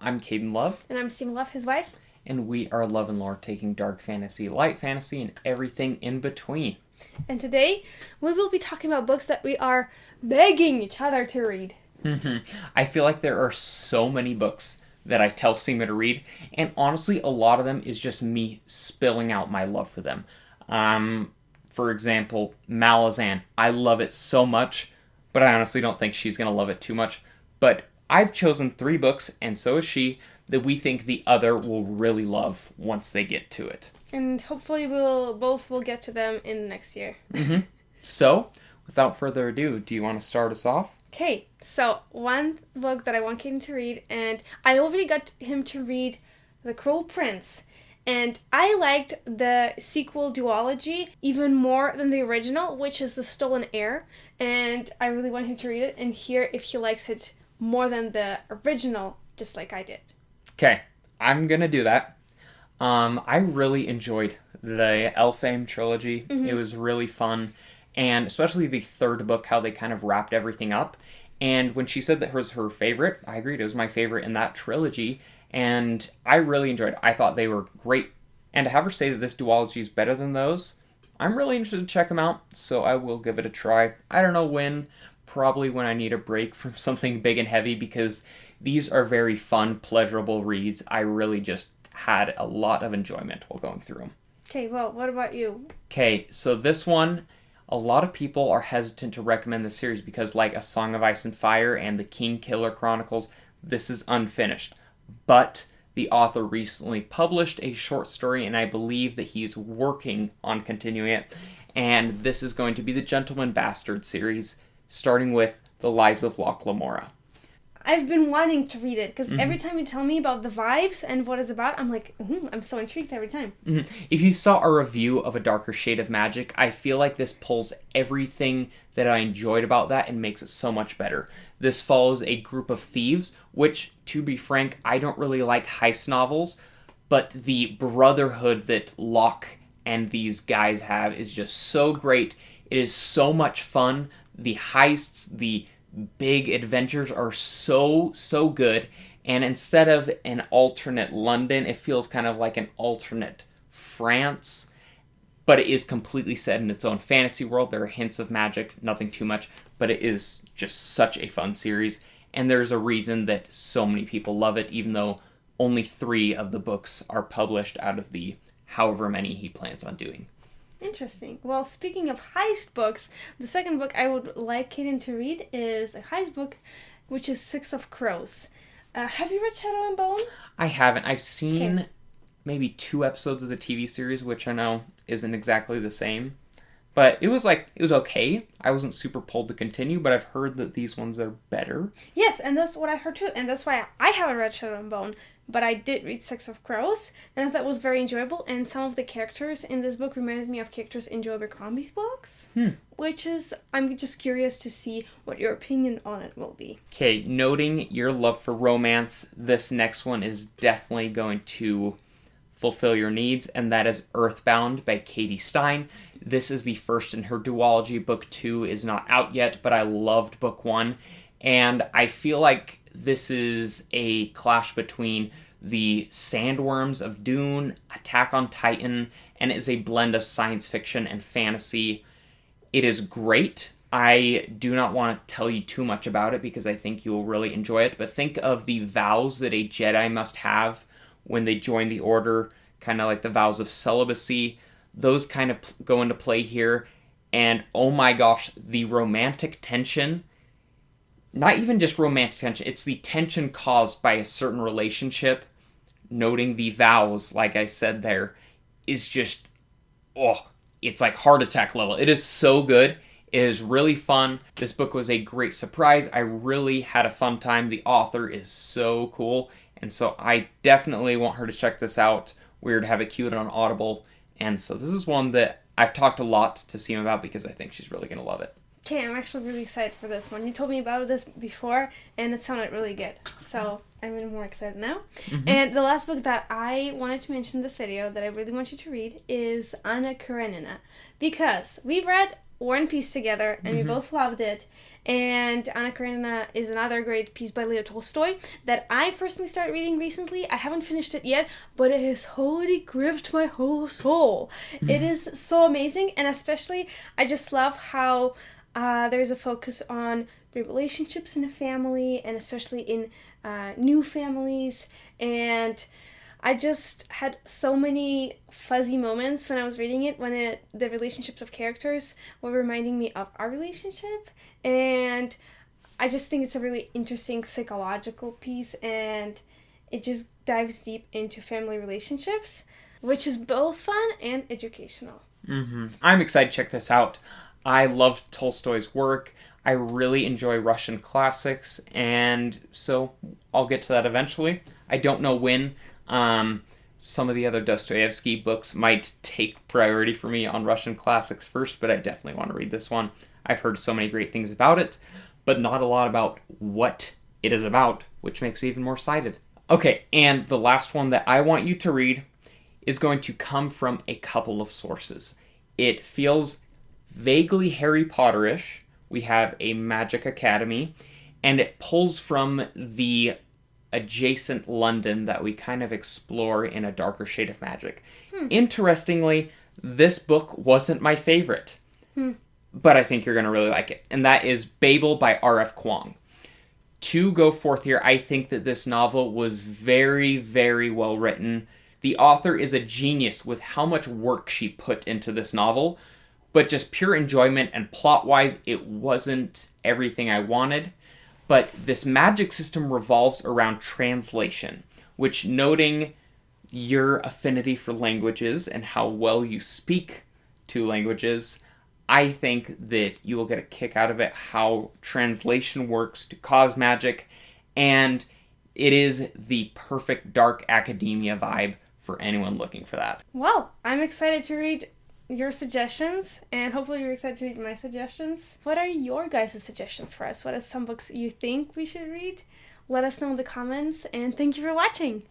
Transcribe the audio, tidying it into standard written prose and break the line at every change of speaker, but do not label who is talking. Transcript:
I'm Caden Love.
And I'm Stephen Love, his wife.
And we are Love and Lore, taking dark fantasy, light fantasy, and everything in between.
And today, we will be talking about books that we are begging each other to read.
I feel like there are so many books that I tell Seema to read, and honestly, a lot of them is just me spilling out my love for them. For example, Malazan. I love it so much, but I honestly don't think she's going to love it too much. But I've chosen 3 books, and so is she, that we think the other will really love once they get to it.
And hopefully we'll both get to them in the next year.
So, without further ado, do you want to start us off?
Okay, so one book that I want Caden to read, and I already got him to read The Cruel Prince. And I liked the sequel duology even more than the original, which is The Stolen Heir. And I really want him to read it and hear if he likes it more than the original, just like I did.
Okay, I'm going to do that. I really enjoyed the Elfame trilogy. It was really fun. And especially the third book, how they kind of wrapped everything up. And when she said that was her favorite, I agreed. It was my favorite in that trilogy. And I really enjoyed it. I thought they were great. And to have her say that this duology is better than those, I'm really interested to check them out. So I will give it a try. I don't know when. Probably when I need a break from something big and heavy, because these are very fun, pleasurable reads. I really just had a lot of enjoyment while going through them.
Okay, well, what about you?
Okay, so this one, a lot of people are hesitant to recommend the series because, like A Song of Ice and Fire and The King Killer Chronicles, this is unfinished. But the author recently published a short story, and I believe that he's working on continuing it. And this is going to be the Gentleman Bastard series, starting with The Lies of Locke Lamora.
I've been wanting to read it because every time you tell me about the vibes and what it's about, I'm like, I'm so intrigued every time.
If you saw a review of A Darker Shade of Magic, I feel like this pulls everything that I enjoyed about that and makes it so much better. This follows a group of thieves, which, to be frank, I don't really like heist novels, but the brotherhood that Locke and these guys have is just so great. It is so much fun. The heists, the big adventures are so good, and instead of an alternate London, it feels kind of like an alternate France, but it is completely set in its own fantasy world. There are hints of magic, nothing too much, but it is just such a fun series, and there's a reason that so many people love it, even though only 3 of the books are published out of the however many he plans on doing.
Interesting. Well, speaking of heist books, the second book I would like Kaden to read is a heist book, which is Six of Crows. Have you read Shadow and Bone?
I haven't. I've seen maybe 2 episodes of the TV series, which I know isn't exactly the same. But it was okay. I wasn't super pulled to continue, but I've heard that these ones are better.
Yes, and that's what I heard too, and that's why I haven't read Shadow and Bone, but I did read Six of Crows, and I thought it was very enjoyable, and some of the characters in this book reminded me of characters in Joe Abercrombie's books, which is, I'm just curious to see what your opinion on it will be.
Okay, noting your love for romance, this next one is definitely going to fulfill your needs, and that is Earthbound by Katie Stein. This is the first in her duology. Book 2 is not out yet, but I loved book 1, and I feel like this is a clash between the Sandworms of Dune, Attack on Titan, and is a blend of science fiction and fantasy. It is great. I do not want to tell you too much about it because I think you will really enjoy it, but think of the vows that a Jedi must have when they join the Order, kind of like the vows of celibacy. Those kind of go into play here, and oh my gosh, the romantic tension, not even just romantic tension, it's the tension caused by a certain relationship, noting the vows, like I said there, is just, it's like heart attack level. It is so good. It is really fun. This book was a great surprise. I really had a fun time. The author is so cool, and so I definitely want her to check this out. We're to have it queued on Audible. And so this is one that I've talked a lot to Seema about because I think she's really going to love it.
Okay, I'm actually really excited for this one. You told me about this before, and it sounded really good. So I'm even more excited now. And the last book that I wanted to mention in this video that I really want you to read is Anna Karenina. Because we've read War and Peace together, and we both loved it. And Anna Karenina is another great piece by Leo Tolstoy that I personally started reading recently. I haven't finished it yet, but it has wholly gripped my whole soul. It is so amazing, and especially I just love how there's a focus on relationships in a family, and especially in new families. And I just had so many fuzzy moments when I was reading it, when the relationships of characters were reminding me of our relationship. And I just think it's a really interesting psychological piece, and it just dives deep into family relationships, which is both fun and educational.
I'm excited to check this out. I love Tolstoy's work. I really enjoy Russian classics, and so I'll get to that eventually. I don't know when. Some of the other Dostoevsky books might take priority for me on Russian classics first, but I definitely want to read this one. I've heard so many great things about it, but not a lot about what it is about, which makes me even more excited. Okay, and the last one that I want you to read is going to come from a couple of sources. It feels vaguely Harry Potter-ish. We have a magic academy, and it pulls from the adjacent London that we kind of explore in A Darker Shade of Magic. Interestingly, this book wasn't my favorite, but I think you're going to really like it, and that is Babel by R.F. Kuang. To go forth here, I think that this novel was very, very well written. The author is a genius with how much work she put into this novel, but just pure enjoyment, and plot-wise, it wasn't everything I wanted. But this magic system revolves around translation, which, noting your affinity for languages and how well you speak two languages, I think that you will get a kick out of it, how translation works to cause magic, and it is the perfect dark academia vibe for anyone looking for that.
Well, I'm excited to read your suggestions, and hopefully you're excited to read my suggestions. What are your guys' suggestions for us? What are some books you think we should read? Let us know in the comments, and thank you for watching.